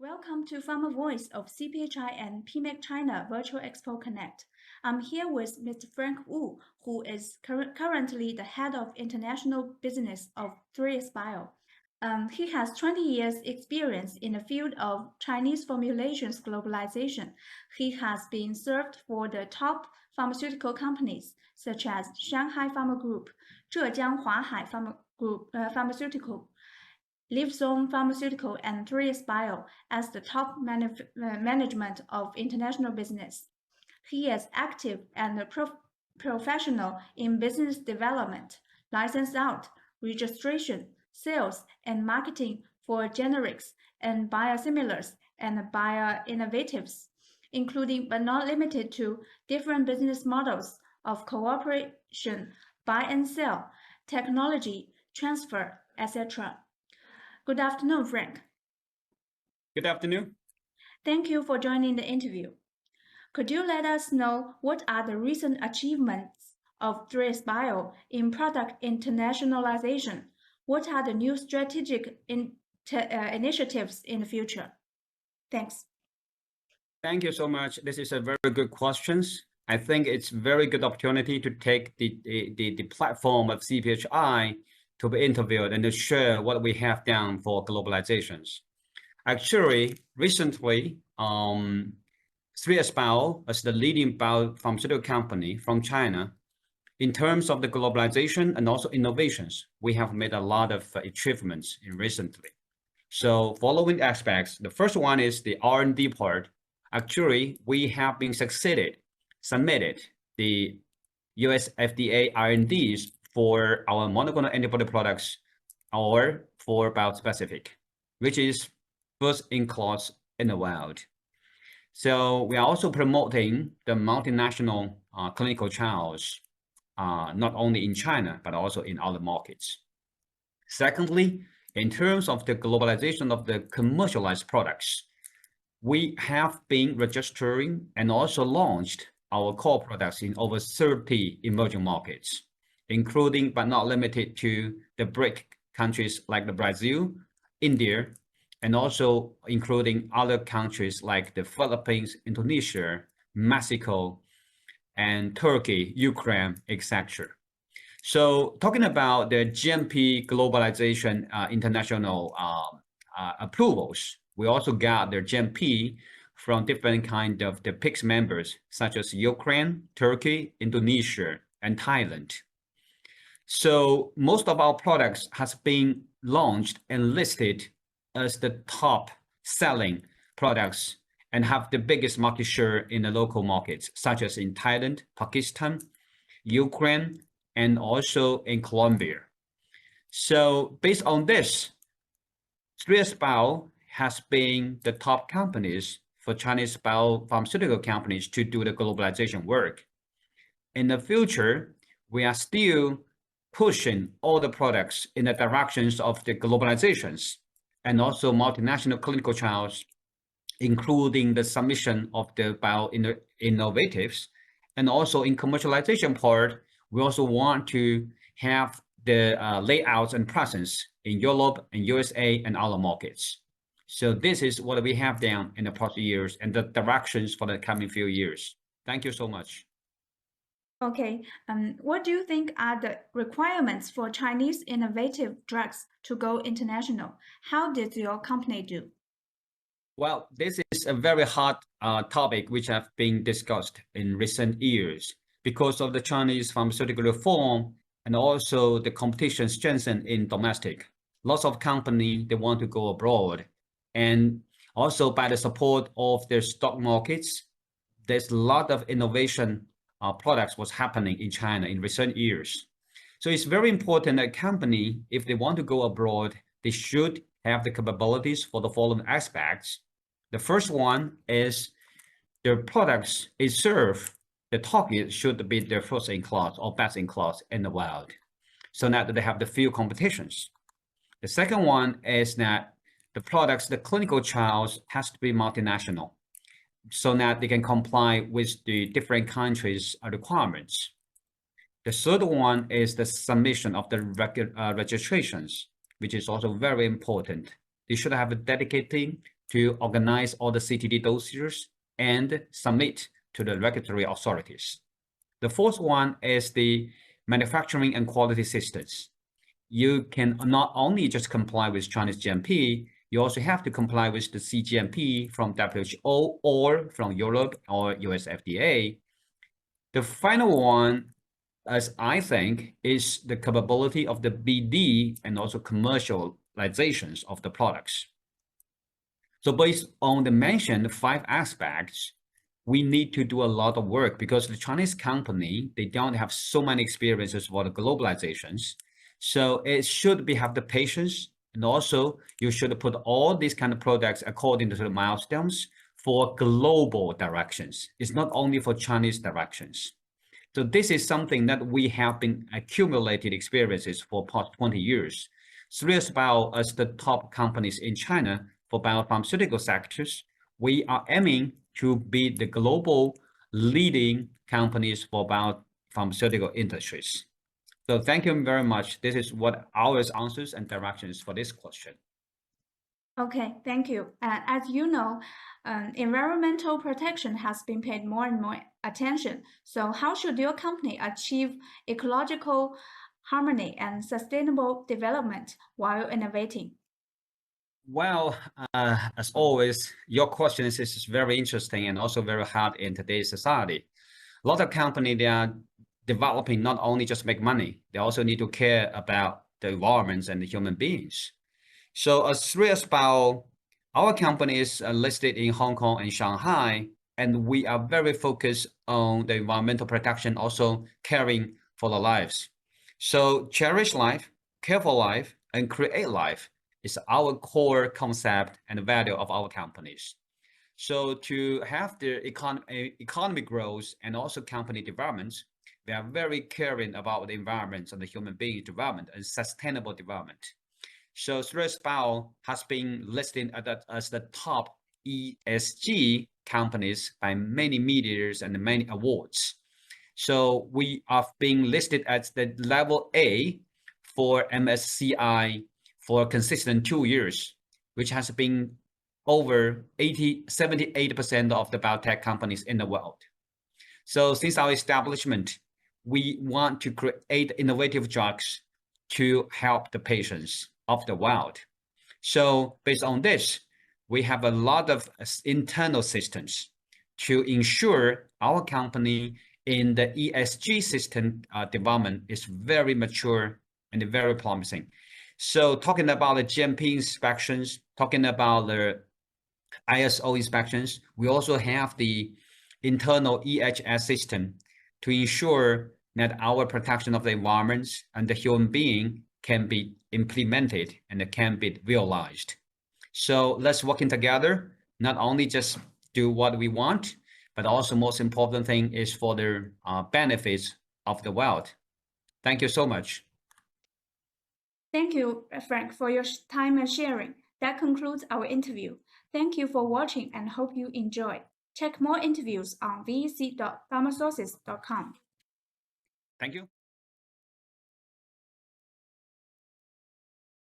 Welcome to Pharma Voice of CPHI and PMEC China Virtual Expo Connect. I'm here with Mr. Frank Wu, who is currently the head of international business of 3S Bio. He has 20 years experience in the field of Chinese formulations globalization. He has been served for the top pharmaceutical companies such as Shanghai Pharma Group, Zhejiang Huahai Pharmaceutical, Livzone Pharmaceutical and 3S Bio as the top management of international business. He is active and professional in business development, license out, registration, sales, and marketing for generics and biosimilars and bioinnovatives, including but not limited to different business models of cooperation, buy and sell, technology transfer, etc. Good afternoon, Frank. Good afternoon. Thank you for joining the interview. Could you let us know what are the recent achievements of 3S Bio in product internationalization? What are the new strategic initiatives in the future? Thanks. Thank you so much. This is a very good question. I think it's a very good opportunity to take the platform of CPHI to be interviewed and to share what we have done for globalizations. Actually, recently, 3S Bio, as the leading biopharmaceutical company from China, in terms of the globalization and also innovations, we have made a lot of achievements recently. So following aspects, the first one is the R&D part. Actually, we have been submitted the US FDA R&Ds for our monoclonal antibody products or for biospecific, which is first in class in the world. So we are also promoting the multinational clinical trials, not only in China, but also in other markets. Secondly, in terms of the globalization of the commercialized products, we have been registering and also launched our core products in over 30 emerging markets, including but not limited to the BRIC countries like the Brazil, India, and also including other countries like the Philippines, Indonesia, Mexico, and Turkey, Ukraine, etc. So talking about the GMP globalization international approvals, we also got their GMP from different kind of the PICS members, such as Ukraine, Turkey, Indonesia, and Thailand. So most of our products has been launched and listed as the top selling products and have the biggest market share in the local markets, such as in Thailand, Pakistan, Ukraine, and also in Colombia. So based on this, 3S Bio has been the top companies for Chinese biopharmaceutical companies to do the globalization work. In the future, we are still pushing all the products in the directions of the globalizations and also multinational clinical trials, including the submission of the bio-innovatives. And also in commercialization part, we also want to have the layouts and presence in Europe and USA and other markets. So this is what we have done in the past years and the directions for the coming few years. Thank you so much. Okay, what do you think are the requirements for Chinese innovative drugs to go international? How did your company do? Well, this is a very hot topic which have been discussed in recent years because of the Chinese pharmaceutical reform and also the competition strengthened in domestic. Lots of companies, they want to go abroad. And also by the support of their stock markets, there's a lot of innovation products was happening in China in recent years. So it's very important that a company, if they want to go abroad, they should have the capabilities for the following aspects. The first one is their products is served, the target should be their first in class or best in class in the world, so that they have the few competitions. The second one is that the products, the clinical trials has to be multinational, so that they can comply with the different countries' requirements. The third one is the submission of the registrations, which is also very important. They should have a dedicated to organize all the CTD dossiers and submit to the regulatory authorities. The fourth one is the manufacturing and quality systems. You can not only just comply with Chinese GMP, you also have to comply with the CGMP from WHO or from Europe or US FDA. The final one, as I think, is the capability of the BD and also commercializations of the products. So based on the mentioned 5 aspects, we need to do a lot of work because the Chinese company, they don't have so many experiences for the globalizations. So it should have the patience, and also you should put all these kind of products according to the milestones for global directions. It's not only for Chinese directions. So this is something that we have been accumulated experiences for past 20 years. 3S Bio, as the top companies in China for biopharmaceutical sectors, we are aiming to be the global leading companies for biopharmaceutical industries. So thank you very much. This is what our answers and directions for this question. Okay, thank you. As you know, environmental protection has been paid more and more attention. So how should your company achieve ecological harmony and sustainable development while innovating? Well, as always, your question is very interesting and also very hard in today's society. A lot of companies, they are developing not only just make money, they also need to care about the environments and the human beings. So as 3S Bio, our company is listed in Hong Kong and Shanghai, and we are very focused on the environmental protection, also caring for the lives. So cherish life, care for life, and create life is our core concept and value of our companies. So to have the economic growth and also company development, we are very caring about the environment and the human being development and sustainable development. So 3S Bio has been listed as the top ESG companies by many medias and many awards. So we are being listed at the level A for MSCI for consistent 2 years, which has been over 78% of the biotech companies in the world. So since our establishment, we want to create innovative drugs to help the patients of the world. So based on this, we have a lot of internal systems to ensure our company in the ESG system development is very mature and very promising. So talking about the GMP inspections, talking about the ISO inspections, we also have the internal EHS system to ensure that our protection of the environment and the human being can be implemented and it can be realized. So let's work in together, not only just do what we want, but also most important thing is for the benefits of the world. Thank you so much. Thank you, Frank, for your time and sharing. That concludes our interview. Thank you for watching and hope you enjoy. Check more interviews on vec.pharmasources.com. Thank you.